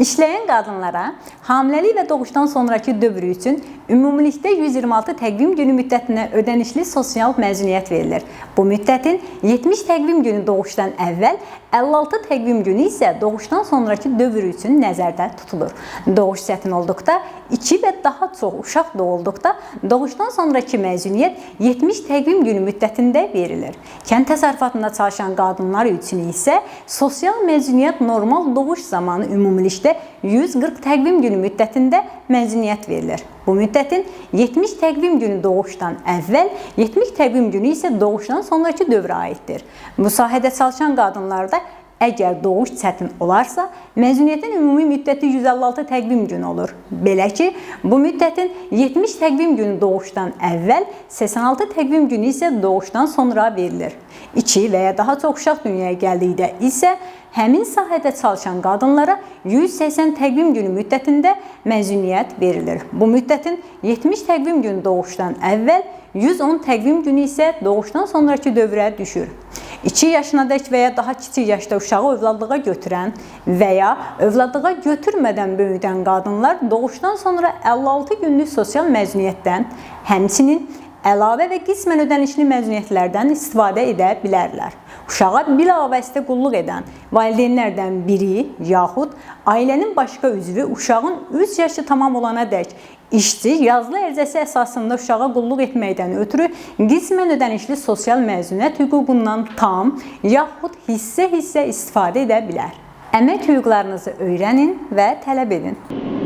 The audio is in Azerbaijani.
İşləyən qadınlara hamiləlik və doğuşdan sonraki dövrü üçün ümumilikdə 126 təqvim günü müddətinə ödənişli sosial məzuniyyət verilir. Bu müddətin 70 təqvim günü doğuşdan əvvəl, 56 təqvim günü isə doğuşdan sonraki dövr üçün nəzərdə tutulur. Doğuş çətin olduqda, 2 və daha çox uşaq doğulduqda doğuşdan sonraki məzuniyyət 70 təqvim günü müddətində verilir. Kənd təsərrüfatında çalışan qadınlar üçün isə sosial məzuniyyət normal doğuş zamanı ümumilikdə 140 təqvim günü müddətində məzuniyyət verilir. Bu müddətin 70 təqvim günü doğuşdan əvvəl, 70 təqvim günü isə doğuşdan sonraki dövrə aiddir. Bu sahədə çalışan qadınlarda əgər doğuş çətin olarsa, məzuniyyətin ümumi müddəti 156 təqvim günü olur. Belə ki, bu müddətin 70 təqvim günü doğuşdan əvvəl, 86 təqvim günü isə doğuşdan sonra verilir. 2 və ya daha çox uşaq dünyaya gəldikdə isə həmin sahədə çalışan qadınlara 180 təqvim günü müddətində məzuniyyət verilir. Bu müddətin 70 təqvim günü doğuşdan əvvəl, 110 təqvim günü isə doğuşdan sonraki dövrə düşür. 2 yaşınadək və ya daha kiçik yaşda uşağı övladlığa götürən və ya övladlığa götürmədən böyüdən qadınlar doğuşdan sonra 56 günlük sosial məzuniyyətdən, həmçinin əlavə və qismən ödənişli məzuniyyətlərdən istifadə edə bilərlər. Uşağa bilavasitə qulluq edən valideynlərdən biri yaxud ailənin başqa üzvü uşağın 3 yaşı tamam olana dək işçi yazılı ərizəsi əsasında uşağa qulluq etməkdən ötürü qismən ödənişli sosial məzuniyyət hüququndan tam yaxud hissə-hissə istifadə edə bilər. Əmək hüquqlarınızı öyrənin və tələb edin.